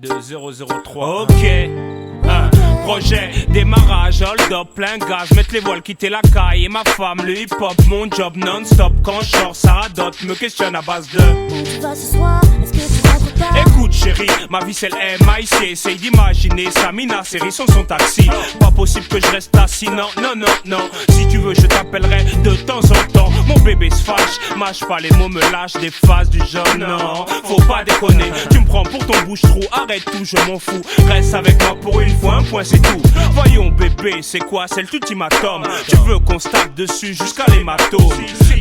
2003. Ok. Projet, démarrage, hold up, plein gaz, mettre les voiles, quitter la caille et ma femme, le hip hop, mon job non-stop. Quand je sors, ça radote, me questionne à base de où tu vas ce soir, est-ce que tu rentres tard? écoute chérie, ma vie c'est l'MIC, essaye d'imaginer Samina, série son taxi. Pas possible que je reste assis, non, non, non, non. Si tu veux je t'appellerai de temps en temps. Mon bébé se fâche, mâche pas les mots, me lâche des phases du genre non. Faut pas déconner, tu me prends pour ton bouche-trou, arrête tout, je m'en fous. Reste avec moi pour une fois, un point c'est tout. Voyons bébé, c'est quoi, c'est l'ultimatum. Tu veux qu'on se tape dessus jusqu'à l'hématome?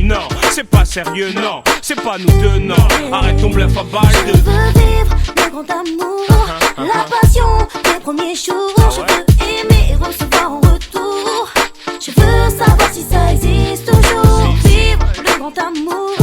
Non, c'est pas sérieux, non, c'est pas nous deux, non. Arrête ton bluff à balle Je de... veux vivre le grand amour, la passion des premiers jours. Je veux aimer et recevoir en retour. Je veux savoir si ça existe toujours. Vivre le grand amour,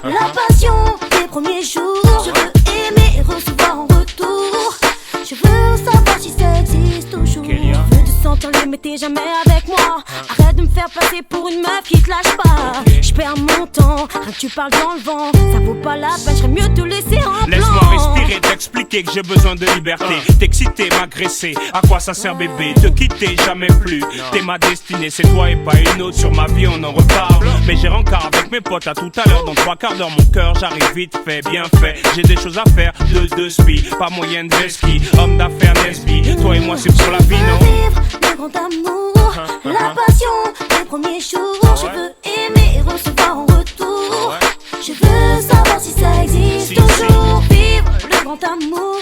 la passion des premiers jours. Je veux aimer et recevoir en retour. Je veux savoir si ça existe toujours. Je veux te sentir libre mais t'es jamais avec moi. Arrête de me faire passer pour une meuf qui te lâche pas. Je perds mon temps, rien que tu parles dans le vent. Ça vaut pas la peine, j'aurais mieux te laisser en plan. Laisse-moi respirer, t'expliquer que j'ai besoin de liberté. T'exciter, m'agresser, à quoi ça sert bébé? Te quitter, jamais plus. T'es ma destinée, c'est toi et pas une autre. Sur ma vie on en reparle. Mais j'ai rencard avec mes potes à tout à l'heure. Dans 3 quarts d'heure mon cœur, j'arrive vite fait, bien fait. J'ai des choses à faire, de spi. Pas moyen de ski, homme d'affaires Nesby. Toi et moi c'est sur la vie, non? Vivre le grand amour, la passion des premiers jours. Je veux aimer et recevoir en retour. Je veux savoir si ça existe toujours. Vivre le grand amour,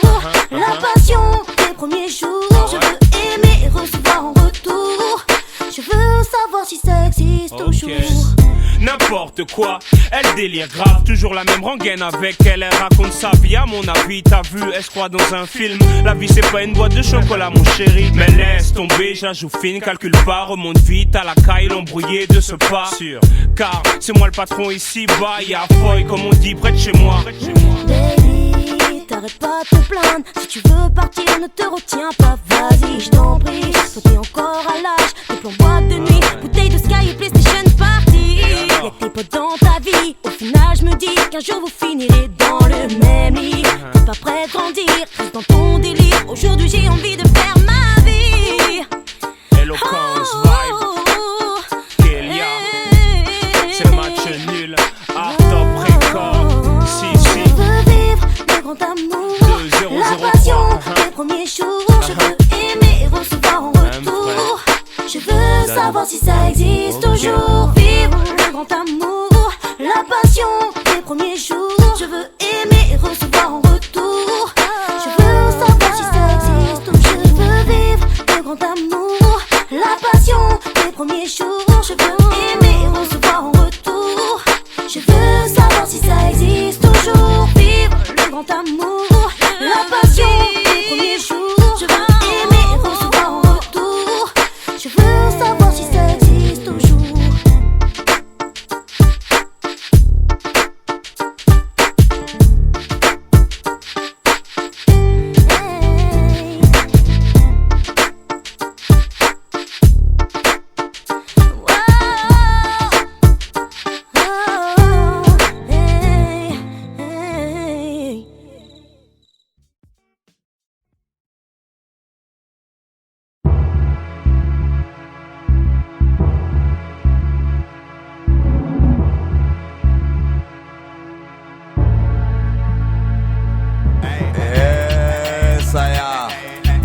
la passion des premiers jours. Je veux aimer et recevoir en retour. Je veux savoir si ça existe toujours. N'importe quoi, elle délire grave. Toujours la même rengaine avec elle. Elle raconte sa vie à mon avis. T'as vu, elle se croit dans un film. La vie c'est pas une boîte de chocolat mon chéri. Mais laisse tomber, j'ajoute fine. Calcule pas, remonte vite à la caille. L'embrouillé de ce pas sûr. Car c'est moi le patron ici bas. Y'a foy comme on dit près de chez moi. Baby, t'arrêtes pas de te plaindre. Si tu veux partir, ne te retiens pas. Vas-y, je t'en prie. Toi t'es encore à l'âge des plans boîte de nuit. Bouteille de Sky et PlayStation Party. Y'a que tes potes dans ta vie. Au final je me dis qu'un jour vous finirez dans le même lit. T'es pas prêt de grandir, reste dans ton délire. Aujourd'hui j'ai envie de faire ma vie. Eloquence, vibe, Kélia. C'est match nul, à top record. Si. Je veux vivre le grand amour, la passion des premiers jours. Je veux aimer et recevoir en retour. Je veux savoir si ça existe toujours. Vivre le grand amour, la passion des premiers jours. Je veux aimer et recevoir en retour. Je veux savoir si ça existe toujours. Je veux vivre le grand amour, la passion des premiers jours. Je veux aimer et recevoir en retour. Je veux savoir si ça existe toujours. Vivre le grand amour, la passion des premiers jours. Je veux aimer et recevoir en retour. Je veux savoir si ça existe toujours.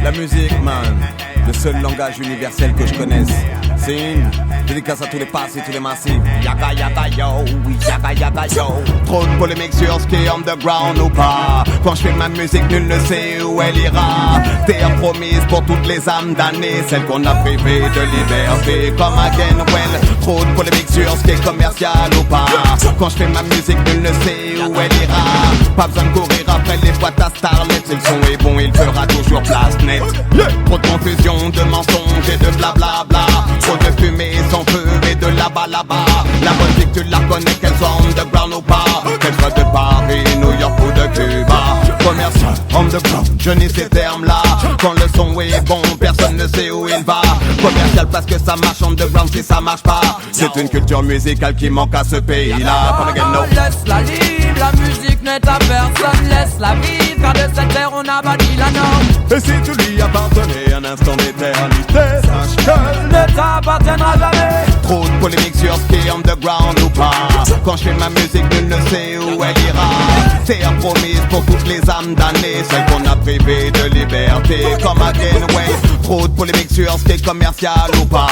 La musique, man, le seul langage universel que je connaisse. C'est une dédicace à tous les passés, tous les massifs. Yaga yaga yo, oui yaga yaga yo. Trop de polémiques sur ce qui est underground ou pas. Quand je fais ma musique, nul ne sait où elle ira. Terre promise pour toutes les âmes damnées, celles qu'on a privées de liberté. Comme again, well, trop de polémiques sur ce qui est commercial ou pas. Quand je fais ma musique, nul ne sait où elle ira. Pas besoin de courir après les boîtes à starlets. Si le son est bon, il fera toujours place nette. Trop de confusion, de mensonges et de blablabla. Trop de fumée sans feu et de là-bas. La musique tu la connais, qu'elle soit underground ou pas. Qu'elle soit de Paris, New York ou de Cuba. Commercial, underground, je nie ces termes-là. Quand le son est bon, personne ne sait où il va. Commercial parce que ça marche, underground si ça marche pas. C'est une culture musicale qui manque à ce pays-là. Laisse la libre, la musique n'est à personne, laisse la vivre, car de cette terre on a bâti la norme. Et si tu lui appartenais un instant d'éternité, sache que ne t'appartiendra jamais. Trop de polémiques sur ce qui est underground ou pas. Quand je fais ma musique, nul ne sait où elle ira. Terre promise pour toutes les âmes damnées, celles qu'on a privées de liberté. Comme Again Well, trop de polémiques sur ce qui est commercial ou pas.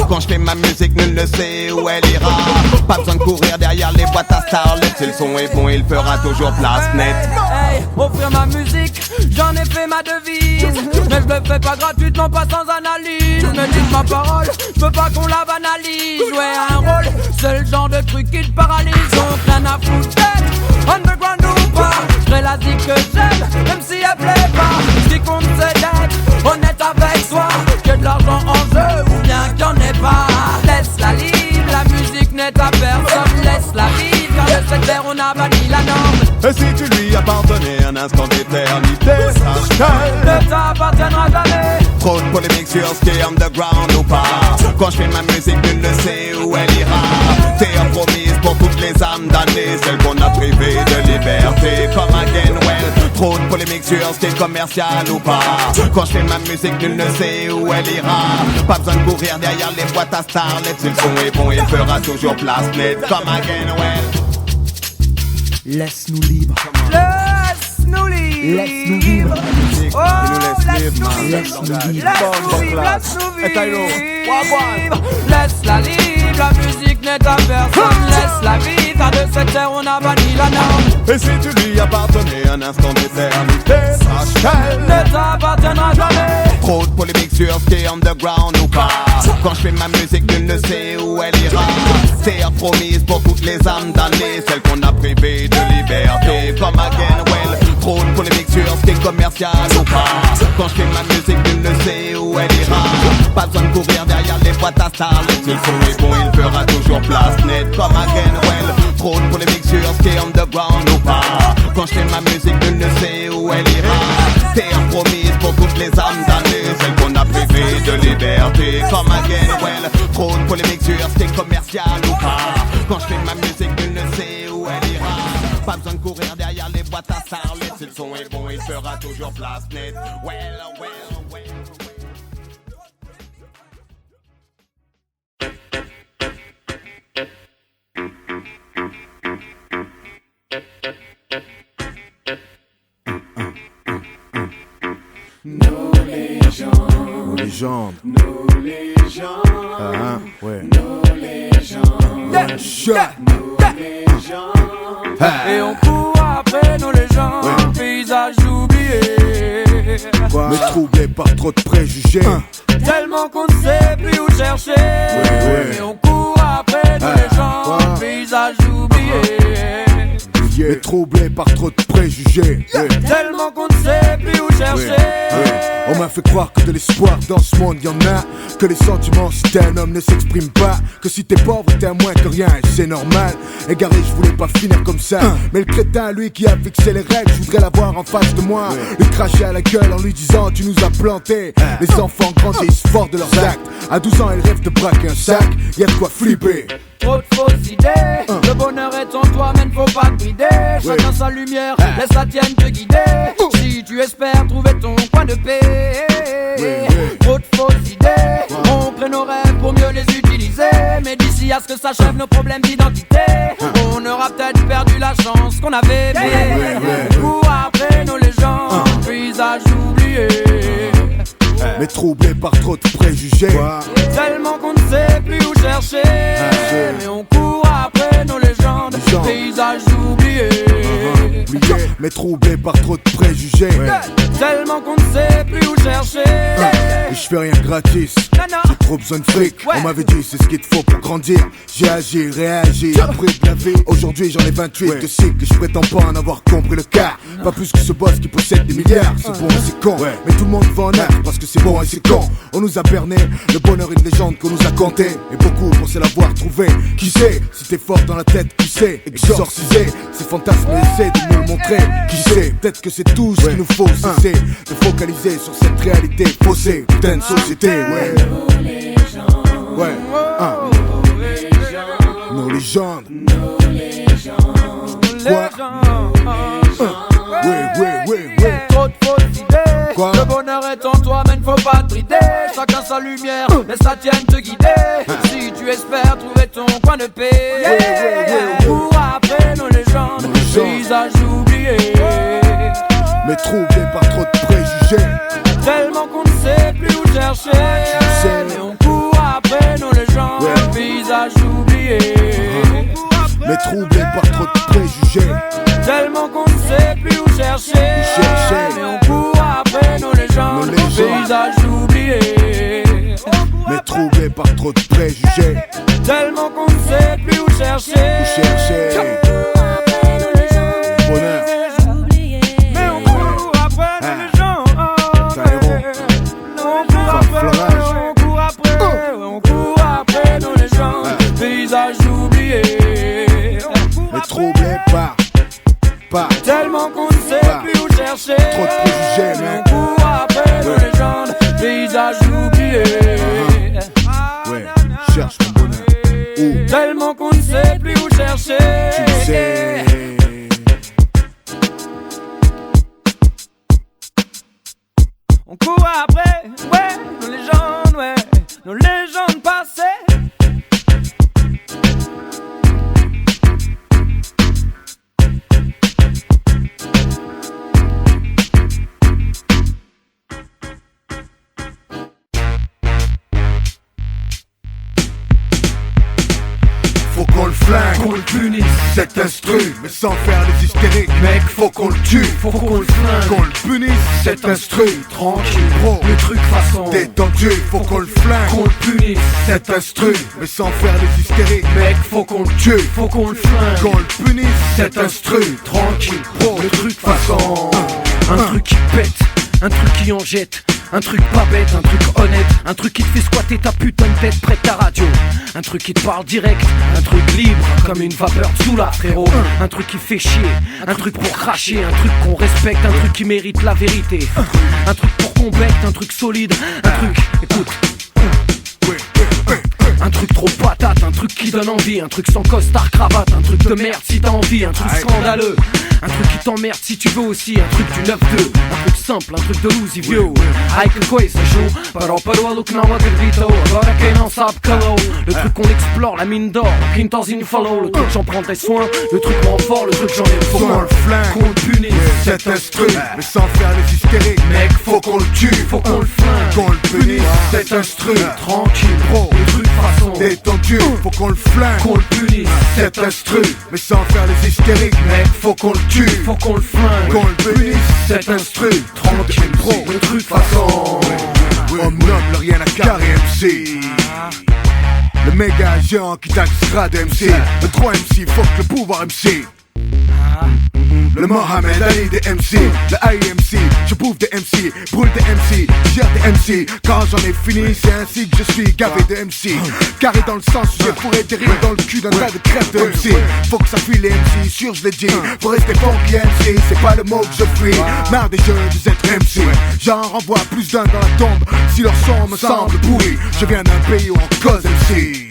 Quand je fais ma musique, nul ne sait où elle ira. Pas besoin de courir derrière les boîtes à starlet. Si le son est bon, il fera toujours place nette. Hey, offrir ma musique, j'en ai fait ma devise. Mais je le fais pas gratuitement, pas sans analyse. Mais dites ma parole, je veux pas qu'on la banalise. Jouer un rôle, c'est le genre de truc qui te paralyse. Donc rien à foutre d'être underground ou pas. J'serai la zik que j'aime, même si elle plaît pas. Ce qui compte c'est d'être honnête avec soi. Que de l'argent en jeu ou bien qu'il y en ait pas. Laisse-la libre, la musique n'est à personne. Laisse-la vivre, car de cette terre on a banni la norme. Et si tu lui appartenais un instant d'éternité, sache que ne t'appartiendra jamais. trop de polémiques sur ce qui est underground ou pas. Quand je fais ma musique, nul ne sait où elle ira. Terre promise pour toutes les âmes damnées, celles qu'on a privées de liberté. Comme Again Well, trop de polémiques sur ce qui est commercial ou pas. Quand je fais ma musique, nul ne sait où elle ira. Pas besoin de courir derrière les boîtes à starlet. Si le son est bon, il fera toujours place nette. Comme Again Well. Laisse-nous libres. Laisse-nous libre. Laisse-nous vivre. Oh, laisse-nous vivre. Laisse-nous vivre. Laisse-nous vivre. Laisse-la libre, la musique n'est à personne. Laisse-la vivre, car de cette terre on a banni la norme. Et si tu lui appartenais un instant d'éternité, sache qu'elle ne t'appartiendra jamais. trop de polémiques sur ce qui est underground ou pas. Quand je fais ma musique, nul ne sait où elle ira. Terre promise pour toutes les âmes damnées, celles qu'on a privées de liberté. Comme Again Well, trop de polémiques sur ce qui est commercial ou pas. Quand je fais ma musique, nul ne sait où elle ira. Pas besoin de courir derrière les boîtes à starlet. Si le son est bon, il fera toujours place nette. Comme Again Well, trop de polémiques sur ce qui est underground ou pas. Quand je fais ma musique, nul ne sait où elle ira. Terre promise pour toutes les âmes damnées, celles qu'on a privées de liberté. Comme Again Well, trop de polémiques sur ce qui est commercial ou pas. Quand je fais ma musique, nul ne sait où elle ira. Pas besoin de courir derrière les boîtes à starlet. Si le son est bon, il fera toujours place nette. Well, well, well. Nos légendes. Nos légendes. Ouais. Nos légendes. Nos légendes. Et on court après nos légendes, paysages oubliés. Mais troublés par trop de préjugés. Tellement qu'on ne sait plus où chercher. Et on court après nos légendes, paysages oubliés. Mais troublés par trop de préjugés. Tellement qu'on ne sait plus où chercher. On m'a fait croire que de l'espoir dans ce monde y'en a. Que les sentiments si t'es un homme ne s'expriment pas. Que si t'es pauvre t'es à moins que rien et c'est normal. Égaré je voulais pas finir comme ça. Mais le crétin lui qui a fixé les règles, je voudrais l'avoir en face de moi. Lui cracher à la gueule en lui disant tu nous as plantés. Les enfants grandissent forts de leurs actes. À 12 ans ils rêvent de braquer un sac. Y'a de quoi flipper. Trop de fausses idées. Le bonheur est en toi mais ne faut pas te brider. Chacun sa lumière, laisse la tienne te guider. Si tu espères trouver ton coin de paix. Trop de fausses idées. On crée nos rêves pour mieux les utiliser. Mais d'ici à ce que s'achèvent nos problèmes d'identité, on aura peut-être perdu la chance qu'on avait. Cours après nos légendes, paysages oubliés. Mais troublés par trop de préjugés. Tellement qu'on ne sait plus où chercher. Mais on court après nos légendes, paysages oubliés. Mais troublés par trop de préjugés. Tellement qu'on ne sait plus où chercher. Et je fais rien gratis. J'ai trop besoin de fric. On m'avait dit c'est ce qu'il te faut pour grandir. J'ai agi, réagi, appris de la vie. Aujourd'hui j'en ai 28 de cycles et je prétends pas en avoir compris le cas. Pas plus que ce boss qui possède des milliards. C'est bon et c'est con, mais tout le monde va en être parce que c'est bon et c'est con. On nous a berné, le bonheur une légende qu'on nous a conté. Et beaucoup pensaient l'avoir trouvé. Qui sait, si t'es fort dans la tête, qui sait exorciser ces fantasmes et essaie de nous le montrer. Qui sait, peut-être que c'est tout ce qu'il nous faut cesser de focaliser sur cette réalité faussée. Putain de société, Nos légendes. Nos légendes. Ouais. Trop de fausses idées. Quoi? Le bonheur est en toi, mais ne faut pas te brider. Chacun sa lumière, laisse la tienne te guider. Si tu espères trouver ton coin de paix, cours après nos légendes, paysages oubliés. Mais troublés par trop de préjugés. Tellement qu'on ne sait plus où chercher. Mais on court après nos légendes, paysages oubliés. Mais troublés par trop de préjugés. Tellement qu'on ne sait plus où chercher. Mais on court après nos légendes, paysages oubliés. Mais troublés par trop de préjugés. Tellement qu'on ne sait plus où chercher. Bonheur. Mais on court après nos légendes. On court après nos légendes, paysages oubliés. Mais troublés par Tellement qu'on ne sait plus où chercher. trop de préjugés, Mais man. on court après nos légendes, paysages oubliés. Ouais, cherche mon bonheur. Où Tellement qu'on ne sait plus où chercher. tu sais. On court après, nos légendes passées. Faut qu'on le flingue, Qu'on le punisse, cet instru, mais sans faire les hystériques. Mec, faut qu'on le tue, faut qu'on le flingue. qu'on le punisse, cet instru. Tranquille, Bro, le truc façon. détendu, faut qu'on le Qu'on flingue. le punisse, Cet instru, mais sans faire les hystériques. mec, faut qu'on le Tue, faut qu'on le flingue. qu'on le punisse, cet instru. Tranquille, Bro, le truc façon. Un truc qui pète, un truc qui en jette. Un truc pas bête, un truc honnête. Un truc qui te fait squatter ta putain de tête près de ta radio. Un truc qui te parle direct, un truc libre comme une vapeur sous la frérot. Un truc qui fait chier, un truc pour cracher. Un truc qu'on respecte, un truc qui mérite la vérité. Un truc pour qu'on becte, un truc solide. Un truc, écoute. Un truc trop patate, un truc qui donne envie. Un truc sans costard cravate, un truc de merde si t'as envie. Un truc scandaleux, un truc qui t'emmerde si tu veux aussi. Un truc du 9-2, un truc simple, un truc de lousy view. Ai que coisa joue, però a look não acredito. Agora quem não sabe calou. Le truc qu'on explore, la mine d'or, quintozinho follow. Le truc j'en prendrai soin, le truc rend fort, le truc j'en ai faut qu'on le flingue, qu'on le punisse. cet instru, mais sans faire les hystériques. Mec, Faut qu'on le tue, faut qu'on le flingue. qu'on le punisse, cet instru. Tranquille, Bro, le truc façon. détendu, faut qu'on le flingue. Qu'on le punisse. Cet instru, mais sans faire les hystériques. Mec, faut qu'on le tue, faut qu'on le flingue. qu'on le punisse. Cet instru, tranquille, bro, le truc façon. Homme noble, rien à carrer MC. Le méga géant qui taxera de MC. Le 3 MC, fuck le pouvoir MC. Le Mohamed Ali des MC, le IMC, je bouffe des MC, brûle des MC, gère des MC. Quand j'en ai fini, c'est ainsi que je suis gavé de MC. Carré dans le sens, j'ai fourré des rimes dans le cul d'un tas de crêpes de MC. Faut que ça fuit les MC, sûr je l'ai dit. Faut rester funky MC, c'est pas le mot que je fuis. Marre des jeux de cette MC, j'en renvoie plus d'un dans la tombe. Si leur son me semble pourri, je viens d'un pays où on cause MC.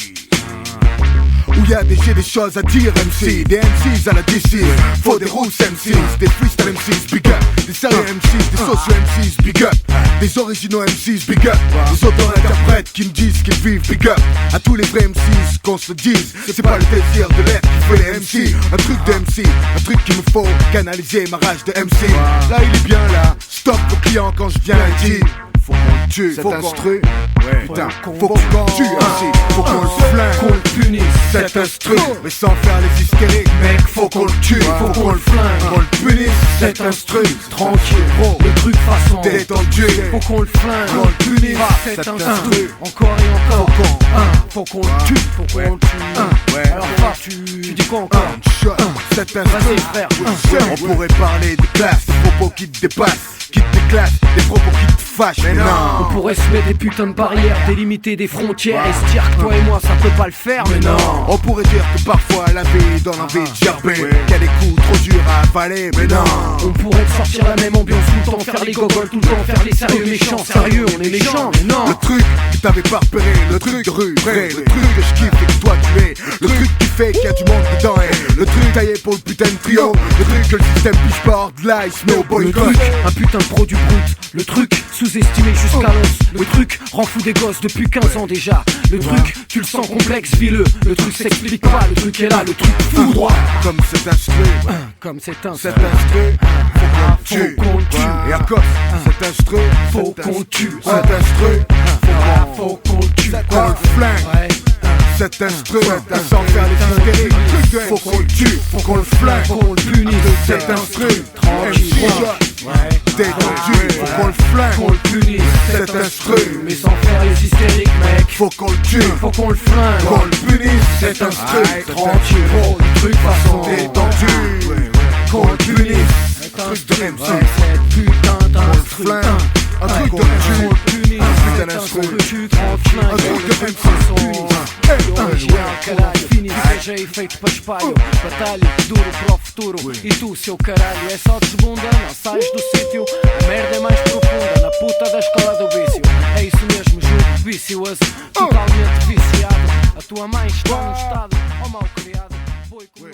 Où j'ai des choses à dire MC. Des MCs à la DC. Faut des rousses MCs, des freestyle MCs big up. Des sérieux MCs, des socio MCs big up. Des originaux MCs big up. Des auto-interprètes qui me disent qu'ils vivent big up. À tous les vrais MCs qu'on se dise, c'est pas le désir de l'être qui fait les MC. Un truc de MC, un truc qu'il me faut canaliser ma rage de MC. Là il est bien là, stop vos clients quand je viens ici. Faut qu'on le tue, faut instru. Ouais, putain, faut qu'on le tue ainsi. Faut qu'on le flingue, Qu'on le punisse. cet instru, mais sans faire les hystériques. Mec, faut qu'on le tue, faut qu'on le flingue, qu'on le punisse. Cet instru, Tranquille, bro, le truc façon. détendu. Faut qu'on le flingue. Qu'on le punisse. Cet Cet instru. instru. Encore et encore. Faut qu'on Faut qu'on le tue. Faut qu'on le tue. ouais. Alors pas tu dis quoi encore? C'est un frère. On pourrait parler de classe, des propos qui te dépassent, qui te déclassent, des propos qui te fâchent. Mais non. On pourrait se mettre des putains de barrières, délimiter des frontières et se dire que toi et moi ça peut pas le faire. Mais non. On pourrait dire que parfois la vie donne envie de gerber, qu'il y a des coups trop durs à avaler. Mais non. On pourrait sortir la même ambiance tout le temps, faire les gogoles tout le temps, faire les sérieux méchants. Sérieux, on est méchants. Mais non. Le truc que t'avais pas repéré, le truc de rue, vrai, le truc que je kiffe et que toi tu es, le truc qui fait qu'il y a du monde dedans, et le truc taillé pour le putain de trio, le truc que le système piche pas hors de l'ice, no boycott. Le truc, un putain de produit brut. Le truc, sous-estimé jusqu'à l'os. Le truc, rend fou des gosses depuis 15 ans déjà. Le truc, tu le sens complexe, vileux. Le truc s'explique pas, le truc est là, le truc fou droit. Comme cet instru, comme cet instru, faut qu'on le tue. Et à cause cet instru, faut qu'on le tue. Cet instru, faut qu'on le tue. Qu'on le flingue. Cet instru, sans faire les hystériques, faut qu'on le tue, faut qu'on le flingue, faut qu'on le punisse. Cet instru, tranquille, détendu, faut qu'on le flingue, qu'on le punisse. Cet instru, mais sans faire les hystériques, mec. Faut qu'on le tue, faut qu'on le flingue, qu'on le punisse. Cet instru, tranquille, le truc façon détendu, qu'on le punisse. Un truc de MC, cette putain d'instru, un truc de MC, un truc de Seja efeito para espalho, batalha duro para o futuro. E tu, seu caralho, é só desbunda, não sais do sítio. A merda é mais profunda, na puta da escola do vício. É isso mesmo, julgo vicioso, totalmente viciado. A tua mãe está num estado, ó mal criado, boi como